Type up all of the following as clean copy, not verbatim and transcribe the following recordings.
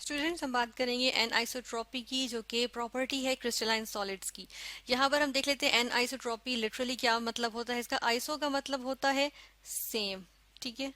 Students हम बात करेंगे एन आइसोट्रॉपी की, जो कि प्रॉपर्टी है क्रिस्टलाइन सॉलिड्स की। यहाँ पर हम देख लेते हैं एन आइसोट्रॉपी लिटरली क्या मतलब होता है इसका। आइसो का मतलब होता है सेम, ठीक है,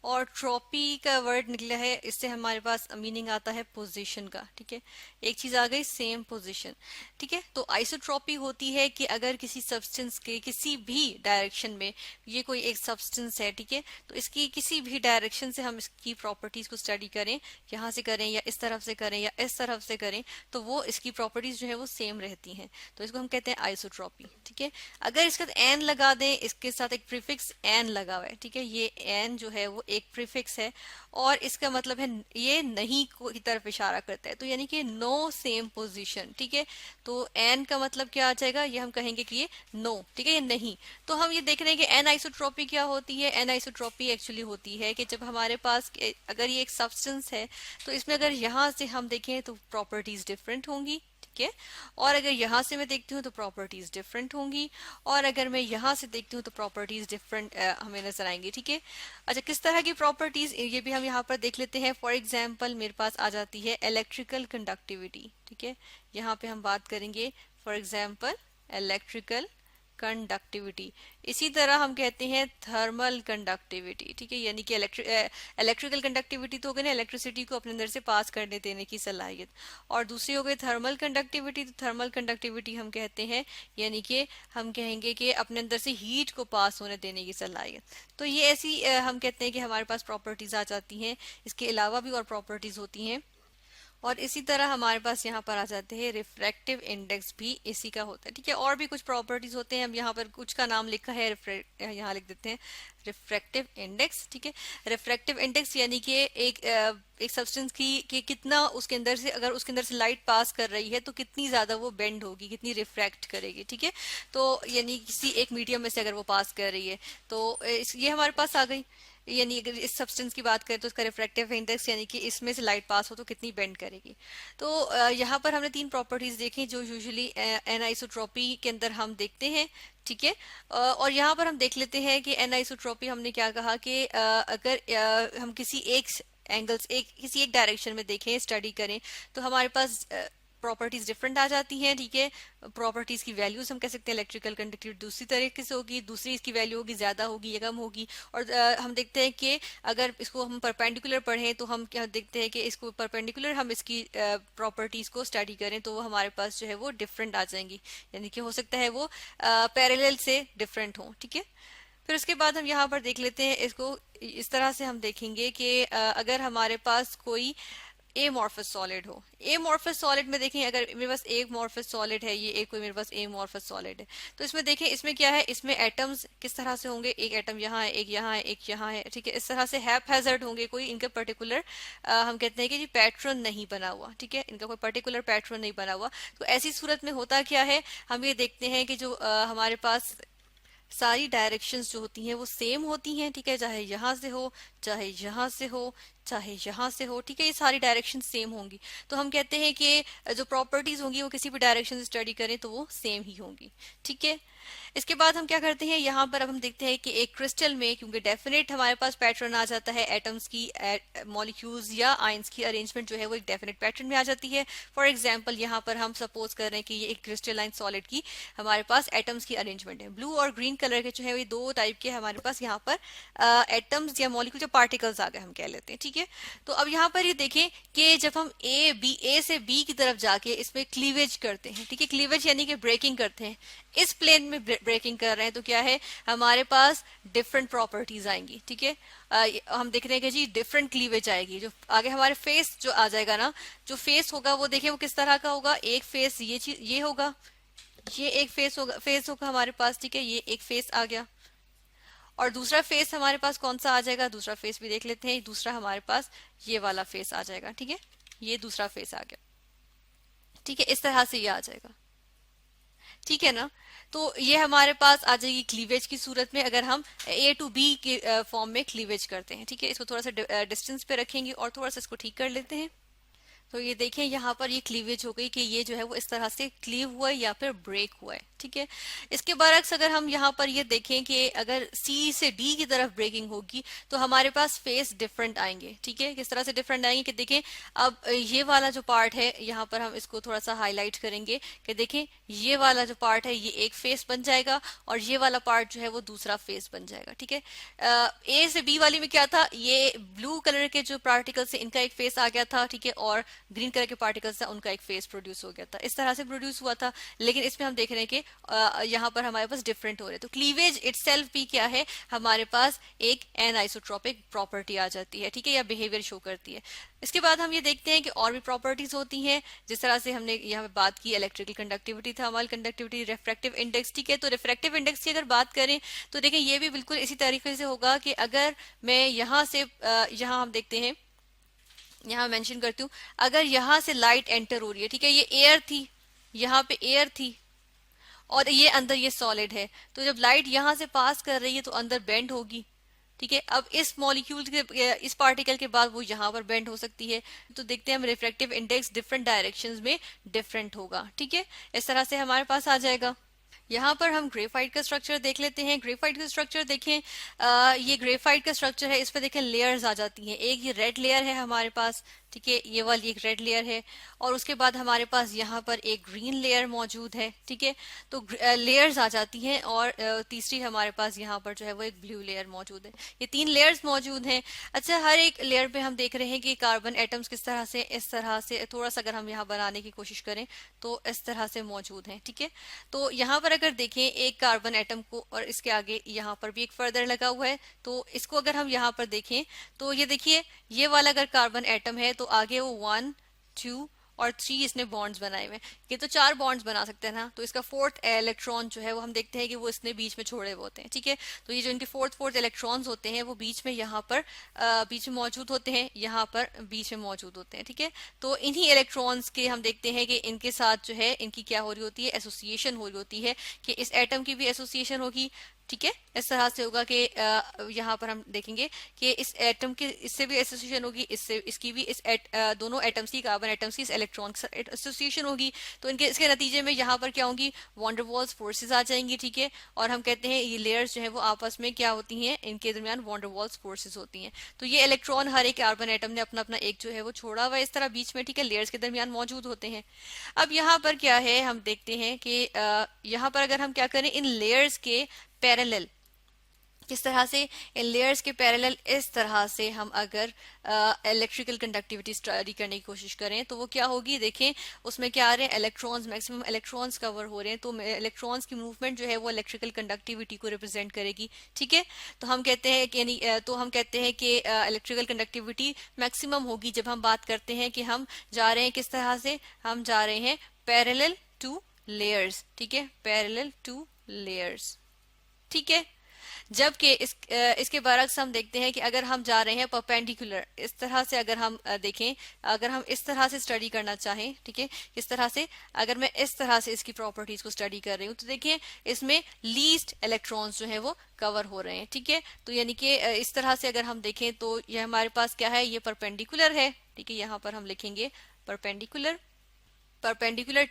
और ट्रॉपी का वर्ड निकला है, इससे हमारे पास मीनिंग आता है पोजीशन का, ठीक है। एक चीज आ गई सेम पोजीशन, ठीक है। तो आइसोट्रॉपी होती है कि अगर किसी सब्सटेंस के किसी भी डायरेक्शन में, ये कोई एक सब्सटेंस है, ठीक है, तो इसकी किसी भी डायरेक्शन से हम इसकी प्रॉपर्टीज को स्टडी करें, यहाँ से करें या इस तरफ से करें या इस तरफ से करें, तो वो इसकी प्रॉपर्टीज जो है वो सेम रहती हैं, तो इसको हम कहते हैं आइसोट्रॉपी, ठीक है। अगर इसके साथ एन लगा दें, इसके साथ एक प्रीफिक्स एन लगा हुआ है, ठीक है, ये एन जो है वो एक प्रीफिक्स है और इसका मतलब है ये नहीं की तरफ इशारा करता है, तो यानी कि नो सेम पोजीशन, ठीक है। तो एन का मतलब क्या आ जाएगा, ये हम कहेंगे कि ये नो, ठीक है, ये नहीं। तो हम ये देख रहे हैं कि एन आइसोट्रॉपी क्या होती है। एन आइसोट्रॉपी एक्चुअली होती है कि जब हमारे पास अगर ये एक सब्सटेंस है, तो इसमें अगर यहाँ से हम देखें तो प्रॉपर्टीज डिफरेंट होंगी, ठीक है, और अगर यहाँ से मैं देखती हूँ तो प्रॉपर्टीज डिफरेंट होंगी, और अगर मैं यहाँ से देखती हूँ तो प्रॉपर्टीज डिफरेंट हमें नजर आएंगी, ठीक है। अच्छा, किस तरह की प्रॉपर्टीज, ये भी हम यहाँ पर देख लेते हैं। फॉर एग्जाम्पल मेरे पास आ जाती है इलेक्ट्रिकल कंडक्टिविटी, ठीक है, यहाँ पे हम बात करेंगे फॉर एग्जाम्पल इलेक्ट्रिकल कंडक्टिविटी। इसी तरह हम कहते हैं थर्मल कंडक्टिविटी, ठीक है, यानी कि इलेक्ट्रिकल कंडक्टिविटी तो हो गई ना, इलेक्ट्रिसिटी को अपने अंदर से पास करने देने की सलाहियत, और दूसरी हो गई थर्मल कंडक्टिविटी। तो थर्मल कंडक्टिविटी हम कहते हैं, यानी कि हम कहेंगे कि अपने अंदर से हीट को पास होने देने की सलाहियत। तो ये ऐसी हम कहते हैं कि हमारे पास प्रॉपर्टीज आ जाती हैं। इसके अलावा भी और प्रॉपर्टीज होती हैं, और इसी तरह हमारे पास यहाँ पर आ जाते हैं रिफ्रैक्टिव इंडेक्स भी इसी का होता है, ठीक है। और भी कुछ प्रॉपर्टीज होते हैं, हम यहाँ पर कुछ का नाम लिखा है, यहाँ लिख देते हैं रिफ्रैक्टिव इंडेक्स, ठीक है। रिफ्रैक्टिव इंडेक्स यानी कि एक सब्सटेंस की कि कितना उसके अंदर से, अगर उसके अंदर से लाइट पास कर रही है तो कितनी ज्यादा वो बेंड होगी, कितनी रिफ्रैक्ट करेगी, ठीक है। तो यानी किसी एक मीडियम में से अगर वो पास कर रही है, तो ये हमारे पास आ गई। यानी अगर इस सब्सटेंस की बात करें तो इसका रिफ्रैक्टिव इंडेक्स यानी कि इसमें से लाइट पास हो तो कितनी बेंड करेगी। तो यहाँ पर हमने तीन प्रॉपर्टीज देखी जो यूजुअली एनाइसोट्रॉपी के अंदर हम देखते हैं, ठीक है। और यहाँ पर हम देख लेते हैं कि एनाइसोट्रॉपी हमने क्या कहा कि अगर हम किसी एक एंगल्स किसी एक डायरेक्शन में देखें, स्टडी करें, तो हमारे पास प्रॉपर्टीज डिफरेंट आ जाती हैं, ठीक है। प्रॉपर्टीज की वैल्यूज हम कह सकते हैं इलेक्ट्रिकल कंडक्टिविटी दूसरी तरीके से होगी, दूसरी इसकी वैल्यू होगी ज्यादा होगी या कम होगी। और हम देखते हैं कि अगर इसको हम परपेंडिकुलर पढ़ें तो हम क्या देखते हैं कि इसको परपेंडिकुलर हम इसकी प्रॉपर्टीज को स्टडी करें तो वो हमारे पास जो है वो डिफरेंट आ जाएंगी, यानी कि हो सकता है वो पैरेलल से डिफरेंट हो, ठीक है। फिर उसके बाद हम यहाँ पर देख लेते हैं इसको, इस तरह से हम देखेंगे कि अगर हमारे पास कोई एमॉर्फस सॉलिड हो। एमॉर्फस सॉलिड में देखें, अगर मेरे पास एक मॉर्फस सॉलिड है, ये एक कोई मेरे पास एमॉर्फस सॉलिड है, तो इसमें देखें इसमें क्या है, इसमें एटम्स किस तरह से होंगे, एक एटम यहाँ है, एक यहाँ है, एक यहाँ है, ठीक है। इस तरह से हैपहैजर्ड होंगे, कोई इनका पर्टिकुलर हम कहते हैं कि जी पैटर्न नहीं बना हुआ, ठीक है, इनका कोई पर्टिकुलर पैटर्न नहीं बना हुआ। तो ऐसी सूरत में होता क्या है, हम ये देखते हैं कि जो हमारे पास सारी डायरेक्शंस जो होती हैं वो सेम होती हैं, ठीक है, चाहे यहाँ से हो, चाहे यहाँ से हो, चाहे यहाँ से हो, ठीक है, ये सारी डायरेक्शन सेम होंगी। तो हम कहते हैं कि जो प्रॉपर्टीज होंगी वो किसी भी डायरेक्शन से स्टडी करें तो वो सेम ही होंगी, ठीक है। इसके बाद हम क्या करते हैं, यहाँ पर अब हम देखते हैं कि एक क्रिस्टल में, क्योंकि डेफिनेट हमारे पास पैटर्न आ जाता है, एटम्स की मॉलिक्यूल्स या आयंस की अरेंजमेंट जो है वो एक डेफिनेट पैटर्न में आ जाती है। फॉर एग्जाम्पल यहाँ पर हम सपोज कर रहे हैं कि ये एक क्रिस्टलाइन सॉलिड की हमारे पास एटम्स की अरेंजमेंट है। ब्लू और ग्रीन कलर के जो है ये दो टाइप के हमारे पास यहाँ पर एटम्स या मॉलिक्यूल या पार्टिकल्स आ गए हम कह लेते हैं, ठीक है। तो अब यहाँ पर ये देखें कि जब हम ए से बी की तरफ जाके इसमें क्लीवेज करते हैं, ठीक है, क्लीवेज यानी कि ब्रेकिंग करते हैं, इस प्लेन में ब्रेकिंग कर रहे हैं, तो क्या है हमारे पास डिफरेंट प्रॉपर्टीज आएंगी, ठीक है। हम देख रहे हैं कि जी डिफरेंट क्लीवेज आएगी। जो आगे हमारे फेस जो आ जाएगा ना, जो फेस होगा वो देखिए वो किस तरह का होगा, एक फेस ये चीज ये होगा, ये एक फेस होगा हमारे पास, ठीक है, ये एक फेस आ गया। और दूसरा फेस हमारे पास कौन सा आ जाएगा, दूसरा फेस भी देख लेते हैं, दूसरा हमारे पास ये वाला फेस आ जाएगा, ठीक है, ये दूसरा फेस आ गया, ठीक है, इस तरह से ये आ जाएगा, ठीक है ना। तो ये हमारे पास आ जाएगी क्लीवेज की सूरत में, अगर हम ए टू बी के फॉर्म में क्लीवेज करते हैं, ठीक है। इसको थोड़ा सा डिस्टेंस पे रखेंगे और थोड़ा सा इसको ठीक कर लेते हैं। तो ये देखें यहाँ पर ये क्लीवेज हो गई कि ये जो है वो इस तरह से क्लीव हुआ है या फिर ब्रेक हुआ है, ठीक है। इसके बरक्स अगर हम यहाँ पर ये देखें कि अगर सी से डी की तरफ ब्रेकिंग होगी तो हमारे पास फेस डिफरेंट आएंगे, ठीक है। किस तरह से डिफरेंट आएंगे कि देखें अब ये वाला जो पार्ट है यहाँ पर हम इसको थोड़ा सा हाईलाइट करेंगे कि देखें ये वाला जो पार्ट है ये एक फेस बन जाएगा और ये वाला पार्ट जो है वो दूसरा फेस बन जाएगा, ठीक है। ए से बी वाली में क्या था, ये ब्लू कलर के जो पार्टिकल्स है इनका एक फेस आ गया था, ठीक है, और ग्रीन कलर के पार्टिकल्स था उनका एक फेस प्रोड्यूस हो गया था, इस तरह से प्रोड्यूस हुआ था। लेकिन इसमें हम देख रहे हैं कि यहाँ पर हमारे पास डिफरेंट हो रहे हैं। तो क्लीवेज इटसेल्फ भी क्या है, हमारे पास एक एनआइसोट्रोपिक प्रॉपर्टी आ जाती है, ठीक है, या बिहेवियर शो करती है। इसके बाद हम ये देखते हैं कि और भी प्रॉपर्टीज होती हैं, जिस तरह से हमने यहाँ पे बात की electrical conductivity, thermal conductivity, refractive index, ठीक है। तो रिफ्रैक्टिव इंडेक्स की अगर बात करें तो देखिए ये भी बिल्कुल इसी तरीके से होगा कि अगर मैं यहाँ से यहाँ हम देखते हैं, यहाँ मेंशन करती हूँ, अगर यहाँ से लाइट एंटर हो रही है, ठीक है, ये एयर थी, यहाँ पे एयर थी और ये अंदर ये सॉलिड है, तो जब लाइट यहाँ से पास कर रही है तो अंदर बेंड होगी, ठीक है। अब इस मॉलिक्यूल के इस पार्टिकल के बाद वो यहाँ पर बेंड हो सकती है, तो देखते हैं हम रिफ्रैक्टिव इंडेक्स डिफरेंट डायरेक्शंस में डिफरेंट होगा, ठीक है। इस तरह से हमारे पास आ जाएगा। यहाँ पर हम ग्रेफाइट का स्ट्रक्चर देख लेते हैं। ग्रेफाइट का स्ट्रक्चर देखें, ये ग्रेफाइट का स्ट्रक्चर है, इस पर देखें लेयर्स आ जाती हैं। एक ये रेड लेयर है हमारे पास, ठीक है, ये वाली एक रेड लेयर है और उसके बाद हमारे पास यहाँ पर एक ग्रीन लेयर मौजूद है, ठीक है। तो लेयर्स आ जाती हैं और तीसरी हमारे पास यहाँ पर जो है वो एक ब्लू लेयर मौजूद है। ये 3 लेयर्स मौजूद हैं। अच्छा, हर एक लेयर पे हम देख रहे हैं कि कार्बन एटम्स किस तरह से, इस तरह से थोड़ा सा अगर हम यहाँ बनाने की कोशिश करें तो इस तरह से मौजूद है, ठीक है। तो यहाँ पर अगर देखें एक कार्बन एटम को और इसके आगे यहाँ पर भी एक फर्दर लगा हुआ है, तो इसको अगर हम यहाँ पर देखें तो ये देखिए ये वाला अगर कार्बन एटम है तो आगे वो 1 2 और 3 इसने बॉन्ड्स बनाए हुए हैं। ये तो 4 बॉन्ड्स बना सकते हैं ना, तो इसका 4th इलेक्ट्रॉन जो है वो हम देखते हैं कि वो इसने बीच में छोड़े हुए होते हैं, ठीक है। तो ये जो इनके 4th इलेक्ट्रॉन्स होते हैं वो बीच में यहाँ पर बीच में मौजूद होते हैं, यहाँ पर बीच में मौजूद होते हैं, ठीक है। तो इन्हीं इलेक्ट्रॉन्स के हम देखते हैं कि इनके साथ जो है इनकी क्या हो रही होती है, एसोसिएशन हो रही होती है, कि इस एटम की भी एसोसिएशन होगी, ठीक है। इस तरह से होगा कि यहाँ पर हम देखेंगे कि इस एटम के इससे भी एसोसिएशन होगी, इससे इसकी भी दोनों एटम्स की, कार्बन एटम्स की इस इलेक्ट्रॉन के साथ एसोसिएशन होगी। तो इनके इसके नतीजे में यहाँ पर क्या होंगी, वॉन्डरवॉल्स फोर्सेस आ जाएंगी, ठीक है। और हम कहते हैं ये लेयर्स जो है वो आपस में क्या होती हैं, इनके दरमियान वॉन्डरवॉल्स फोर्सेस होती हैं। तो ये इलेक्ट्रॉन हर एक कार्बन एटम ने अपना अपना एक जो है वो छोड़ा हुआ इस तरह बीच में, ठीक है, लेयर्स के दरमियान मौजूद होते हैं। अब यहाँ पर क्या है, हम देखते हैं कि यहाँ पर अगर हम क्या करें, इन लेयर्स के पैरेलल, किस तरह से इन लेयर्स के पैरेलल इस तरह से हम अगर इलेक्ट्रिकल कंडक्टिविटी स्टडी करने की कोशिश करें तो वो क्या होगी, देखें उसमें क्या आ रहे हैं, इलेक्ट्रॉन्स, मैक्सिमम इलेक्ट्रॉन्स कवर हो रहे हैं। तो इलेक्ट्रॉन्स की मूवमेंट जो है वो इलेक्ट्रिकल कंडक्टिविटी को रिप्रेजेंट करेगी, ठीक है। तो हम कहते हैं कि इलेक्ट्रिकल कंडक्टिविटी मैक्सिमम होगी जब हम बात करते हैं कि हम जा रहे हैं किस तरह से, हम जा रहे हैं पैरेलल टू लेयर्स, ठीक है, पैरेलल टू लेयर्स, ठीक है। जबकि इसके बरक्स हम देखते हैं कि अगर हम जा रहे हैं परपेंडिकुलर, इस तरह से अगर हम देखें, अगर हम इस तरह से स्टडी करना चाहें, ठीक है, इस तरह से अगर मैं इस तरह से इसकी प्रॉपर्टीज को स्टडी कर रही हूँ तो देखिए इसमें लीस्ट इलेक्ट्रॉन्स जो है वो कवर हो रहे हैं, ठीक है। तो यानी कि इस तरह से अगर हम देखें तो ये हमारे पास क्या है, ये परपेंडिकुलर है, ठीक है। यहाँ पर हम लिखेंगे परपेंडिकुलर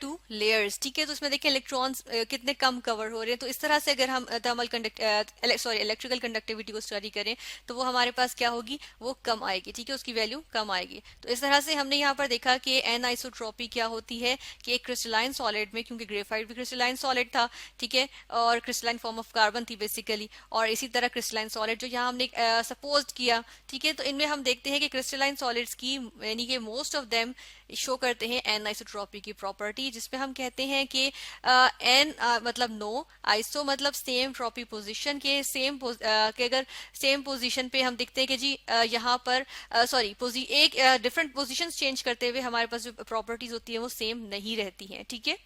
टू लेयर्स, ठीक है। तो इसमें देखिए इलेक्ट्रॉन्स कितने कम कवर हो रहे हैं। तो इस तरह से अगर हम इलेक्ट्रिकल कंडक्टिविटी को स्टडी करें तो वो हमारे पास क्या होगी, वो कम आएगी, ठीक है, उसकी वैल्यू कम आएगी। तो इस तरह से हमने यहाँ पर देखा कि एनआइसोट्रॉपी क्या होती है, कि एक क्रिस्टलाइन सॉलिड में, क्योंकि ग्रेफाइट भी क्रिस्टलाइन सॉलिड था, ठीक है, और क्रिस्टलाइन फॉर्म ऑफ कार्बन थी बेसिकली, और इसी तरह क्रिस्टलाइन सॉलिड जो यहाँ हमने सपोज किया, ठीक है। तो इनमें हम देखते हैं कि क्रिस्टलाइन सॉलिड्स की यानी कि मोस्ट ऑफ देम शो करते हैं एनआइसोट्रॉपी की प्रॉपर्टी, जिसमें हम कहते हैं कि एन मतलब नो, आइसो मतलब सेम, ट्रॉपी पोजीशन के सेम के अगर सेम पोजीशन पे हम देखते हैं कि जी यहाँ पर एक डिफरेंट पोजीशंस चेंज करते हुए हमारे पास जो प्रॉपर्टीज होती है वो सेम नहीं रहती हैं, ठीक है।